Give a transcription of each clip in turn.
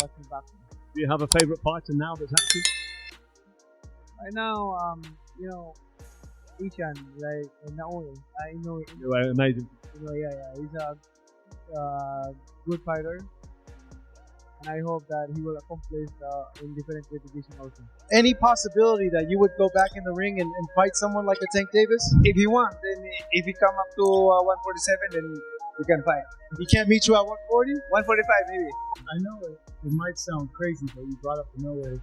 watching boxing. Do you have a favorite fighter now that's active? Right now, Asian like Naoya, Inoue, Anyway, amazing. yeah, he's a good fighter, and I hope that he will accomplish in different weight division also. Any possibility that you would go back in the ring and fight someone like a Tank Davis? If you want, then if you come up to 147, then you can fight. He can't meet you at 140? 145 maybe. I know it might sound crazy, but you brought up Inoue.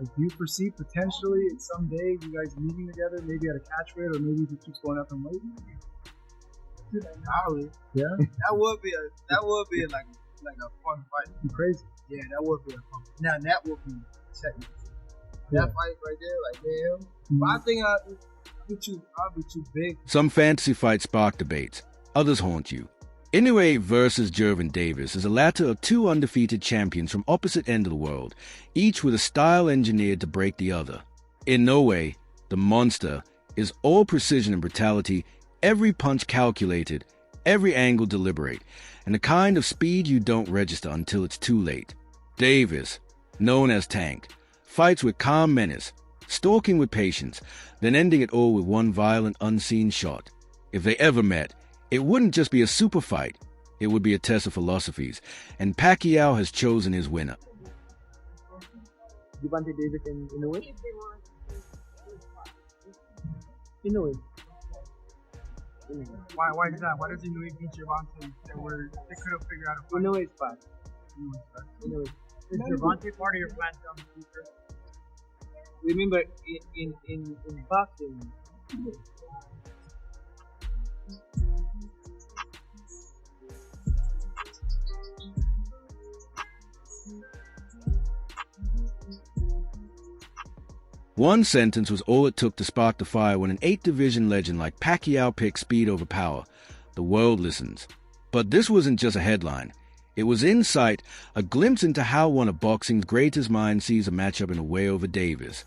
Like, do you foresee potentially someday you guys meeting together, maybe at a catch weight, or maybe if he keeps going up in weight? Probably. Yeah, That would be like a fun fight. crazy. Yeah, that would be a fun. Now that would be technical. Yeah. That fight right there, like damn. But I think I'll be too big. Some fantasy fights spark debates, others haunt you. Inoue versus Gervonta Davis is the latter of two undefeated champions from opposite end of the world, each with a style engineered to break the other. Inoue, the monster, is all precision and brutality, every punch calculated, every angle deliberate, and the kind of speed you don't register until it's too late. Davis, known as Tank, fights with calm menace, stalking with patience, then ending it all with one violent unseen shot. If they ever met, it wouldn't just be a super fight, it would be a test of philosophies, and Pacquiao has chosen his winner. Gervonta Davis and Inoue. Inoue. Why is that? Why does Inoue beat Gervonta? They could have figured out a fight. Inoue is fast. Inoue. Is Gervonta part of your plan on the future? Remember, in boxing, One sentence was all it took to spark the fire when an 8-division legend like Pacquiao picked speed over power. The world listens. But this wasn't just a headline. It was insight, a glimpse into how one of boxing's greatest minds sees a matchup in a way over Davis.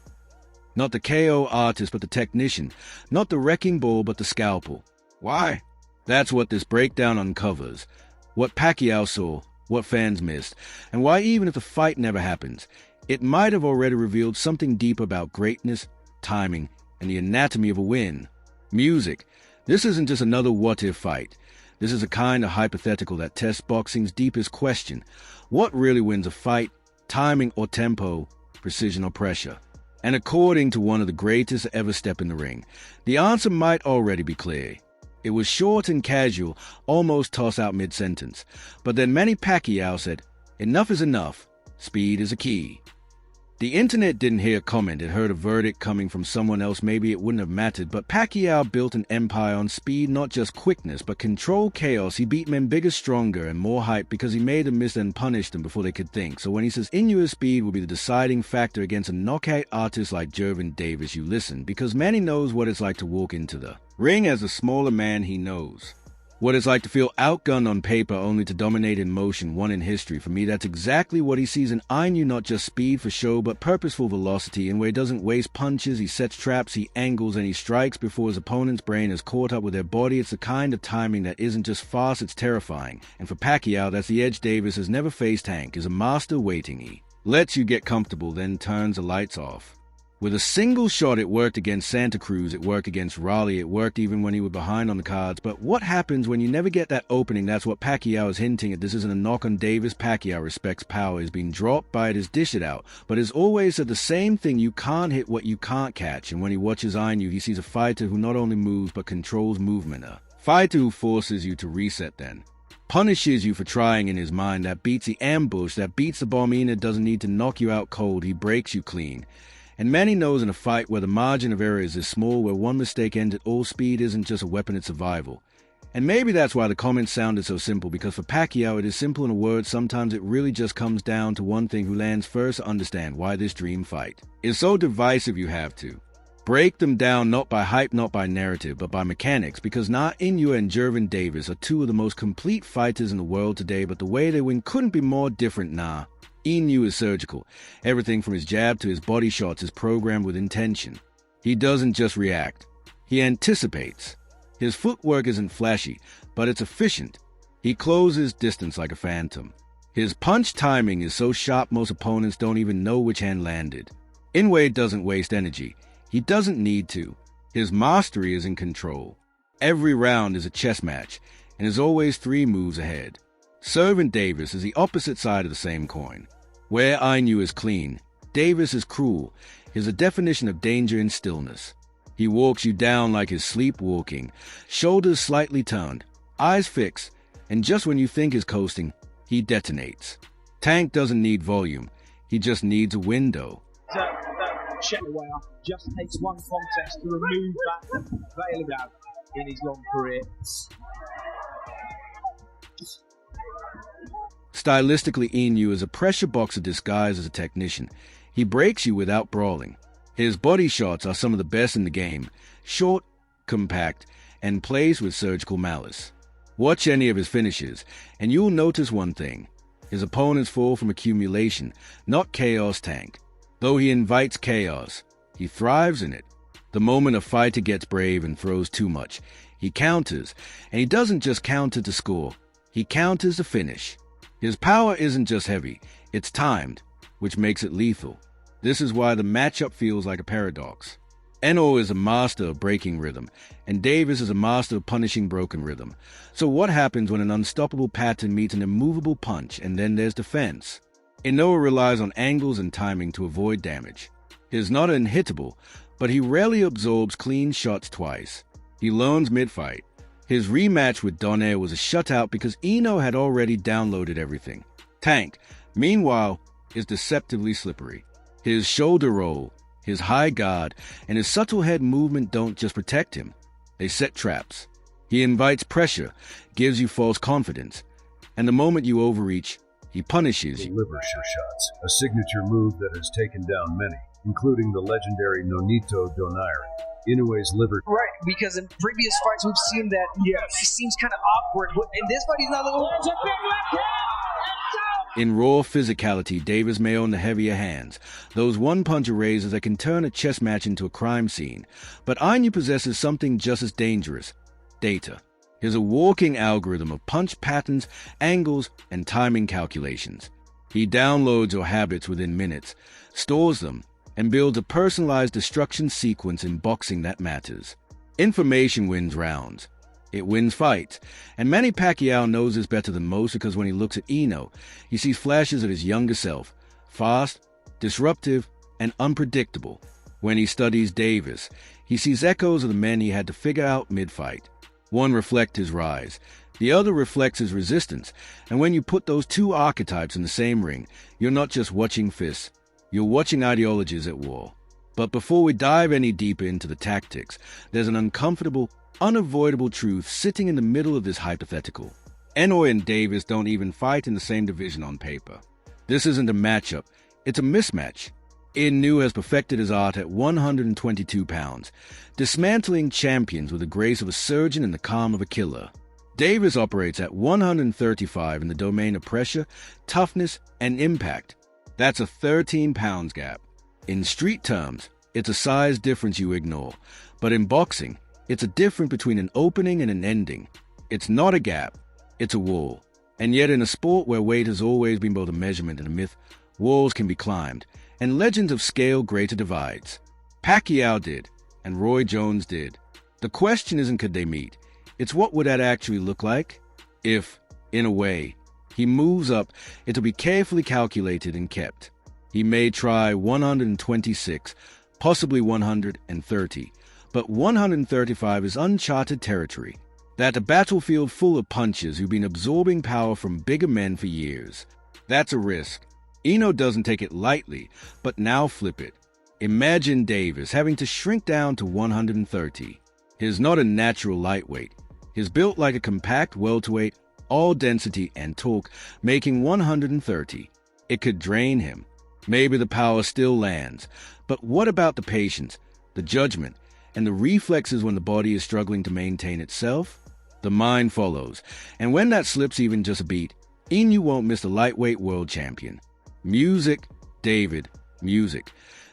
Not the KO artist, but the technician. Not the wrecking ball, but the scalpel. Why? That's what this breakdown uncovers. What Pacquiao saw, what fans missed, and why even if the fight never happens, it might have already revealed something deep about greatness, timing, and the anatomy of a win. Music. This isn't just another what-if fight. This is a kind of hypothetical that tests boxing's deepest question. What really wins a fight? Timing or tempo? Precision or pressure? And according to one of the greatest to ever step in the ring, the answer might already be clear. It was short and casual, almost toss out mid-sentence. But then Manny Pacquiao said, "Enough is enough. Speed is a key." The internet didn't hear a comment, it heard a verdict coming from someone else. Maybe it wouldn't have mattered, but Pacquiao built an empire on speed, not just quickness, but controlled chaos. He beat men bigger, stronger, and more hype because he made them miss and punished them before they could think. So when he says Inoue's speed will be the deciding factor against a knockout artist like Gervonta Davis, you listen, because Manny knows what it's like to walk into the ring as a smaller man. He knows what it's like to feel outgunned on paper only to dominate in motion, one in history. For me, that's exactly what he sees in Inoue, not just speed for show, but purposeful velocity, in where he doesn't waste punches, he sets traps, he angles, and he strikes before his opponent's brain is caught up with their body. It's the kind of timing that isn't just fast, it's terrifying. And for Pacquiao, that's the edge Davis has never faced. Tank is a master waiting. He lets you get comfortable, then turns the lights off. With a single shot, it worked against Santa Cruz, it worked against Raleigh, it worked even when he was behind on the cards. But what happens when you never get that opening? That's what Pacquiao is hinting at. This isn't a knock on Davis. Pacquiao respects power. He's been dropped by it, is dish it out. But has always said the same thing: you can't hit what you can't catch. And when he watches Inoue, he sees a fighter who not only moves, but controls movement. A fighter who forces you to reset then. Punishes you for trying in his mind, that beats the ambush, that beats the bomb in. It doesn't need to knock you out cold. He breaks you clean. And Manny knows in a fight where the margin of error is this small, where one mistake ends it all, speed isn't just a weapon, it's survival. And maybe that's why the comments sounded so simple, because for Pacquiao it is simple in a word. Sometimes it really just comes down to one thing: who lands first to understand why this dream fight is so divisive. You have to break them down, not by hype, not by narrative, but by mechanics, because Inoue and Gervonta Davis are two of the most complete fighters in the world today, but the way they win couldn't be more different. Inoue is surgical. Everything from his jab to his body shots is programmed with intention. He doesn't just react. He anticipates. His footwork isn't flashy, but it's efficient. He closes distance like a phantom. His punch timing is so sharp most opponents don't even know which hand landed. Inoue doesn't waste energy. He doesn't need to. His mastery is in control. Every round is a chess match, and is always 3 moves ahead. Servant Davis is the opposite side of the same coin. Where Inoue is clean, Davis is cruel. He's a definition of danger and stillness. He walks you down like he's sleepwalking, shoulders slightly turned, eyes fixed, and just when you think he's coasting, he detonates. Tank doesn't need volume. He just needs a window. Inoue just takes one contest to remove that veil of doubt in his long career. Stylistically, Inoue is a pressure boxer disguised as a technician. He breaks you without brawling. His body shots are some of the best in the game, short, compact, and plays with surgical malice. Watch any of his finishes, and you'll notice one thing. His opponents fall from accumulation, not chaos. Tank. Though he invites chaos, he thrives in it. The moment a fighter gets brave and throws too much, he counters, and he doesn't just counter to score, he counters to finish. His power isn't just heavy, it's timed, which makes it lethal. This is why the matchup feels like a paradox. Inoue is a master of breaking rhythm, and Davis is a master of punishing broken rhythm. So what happens when an unstoppable pattern meets an immovable punch, and then there's defense? Inoue relies on angles and timing to avoid damage. He's not unhittable, but he rarely absorbs clean shots twice. He learns mid-fight. His rematch with Donaire was a shutout because Inoue had already downloaded everything. Tank, meanwhile, is deceptively slippery. His shoulder roll, his high guard, and his subtle head movement don't just protect him. They set traps. He invites pressure, gives you false confidence, and the moment you overreach, he punishes you. Liver shots, a signature move that has taken down many, including the legendary Nonito Donaire. Inoue's liver. Right, because in previous fights we've seen that he seems kind of awkward, but in this fight he's not looking. There's a big left hand. In raw physicality, Davis may own the heavier hands, those one-puncher razors that can turn a chess match into a crime scene. But Inoue possesses something just as dangerous: data. He's a walking algorithm of punch patterns, angles, and timing calculations. He downloads your habits within minutes, stores them, and builds a personalized destruction sequence in boxing that matters. Information wins rounds. It wins fights. And Manny Pacquiao knows this better than most because when he looks at Inoue, he sees flashes of his younger self, fast, disruptive, and unpredictable. When he studies Davis, he sees echoes of the men he had to figure out mid-fight. One reflects his rise, the other reflects his resistance, and when you put those two archetypes in the same ring, you're not just watching fists, you're watching ideologies at war. But before we dive any deeper into the tactics, there's an uncomfortable, unavoidable truth sitting in the middle of this hypothetical. Inoue and Davis don't even fight in the same division on paper. This isn't a matchup, it's a mismatch. Inoue has perfected his art at 122 pounds, dismantling champions with the grace of a surgeon and the calm of a killer. Davis operates at 135 in the domain of pressure, toughness, and impact. That's a 13 pounds gap. In street terms, it's a size difference you ignore, but in boxing, it's a difference between an opening and an ending. It's not a gap, it's a wall. And yet in a sport where weight has always been both a measurement and a myth, walls can be climbed, and legends have scaled greater divides. Pacquiao did, and Roy Jones did. The question isn't could they meet, it's what would that actually look like? If, in a way, he moves up, it'll be carefully calculated and kept. He may try 126, possibly 130, but 135 is uncharted territory. That's a battlefield full of punchers who've been absorbing power from bigger men for years. That's a risk. Inoue doesn't take it lightly, but now flip it. Imagine Davis having to shrink down to 130. He's not a natural lightweight. He's built like a compact welterweight, all density and torque, making 130. It could drain him. Maybe the power still lands, but what about the patience, the judgment, and the reflexes when the body is struggling to maintain itself? The mind follows, and when that slips even just a beat, Inoue won't miss the lightweight world champion. Music, David, music.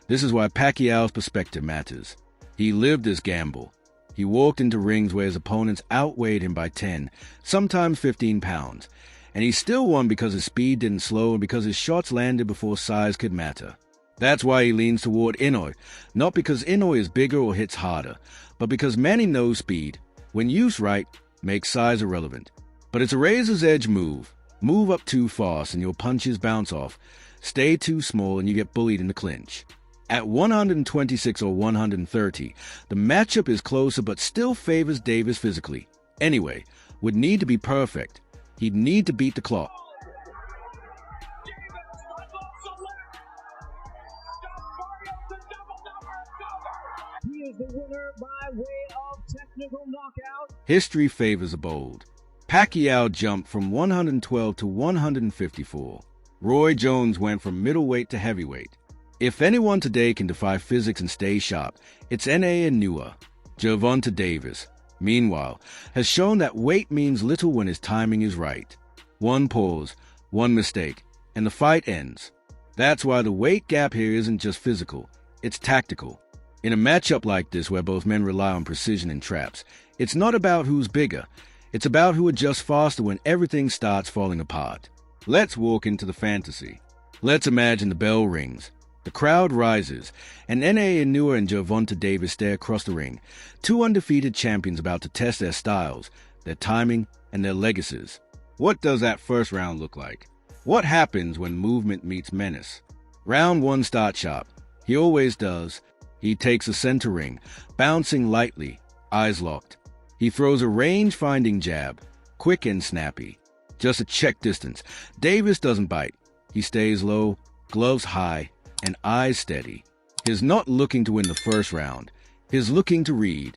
This is why Pacquiao's perspective matters. He lived this gamble. He walked into rings where his opponents outweighed him by 10, sometimes 15 pounds, And he still won because his speed didn't slow and because his shots landed before size could matter. That's why he leans toward Inoue, not because Inoue is bigger or hits harder, but because Manny knows speed, when used right, makes size irrelevant. But it's a razor's edge move. Move up too fast and your punches bounce off. Stay too small and you get bullied in the clinch. At 126 or 130, the matchup is closer but still favors Davis physically. Anyway, would need to be perfect. He'd need to beat the clock. He is the winner by way of technical knockout. History favors the bold. Pacquiao jumped from 112 to 154. Roy Jones went from middleweight to heavyweight. If anyone today can defy physics and stay sharp, it's Inoue. Gervonta Davis, meanwhile, has shown that weight means little when his timing is right. One pause, one mistake, and the fight ends. That's why the weight gap here isn't just physical, it's tactical. In a matchup like this where both men rely on precision and traps, it's not about who's bigger, it's about who adjusts faster when everything starts falling apart. Let's walk into the fantasy. Let's imagine the bell rings. The crowd rises, and Inoue and Gervonta Davis stare across the ring, two undefeated champions about to test their styles, their timing, and their legacies. What does that first round look like? What happens when movement meets menace? Round one starts sharp. He always does. He takes a center ring, bouncing lightly, eyes locked. He throws a range-finding jab, quick and snappy. Just a check distance. Davis doesn't bite. He stays low, gloves high, and eyes steady. He's not looking to win the first round. He's looking to read.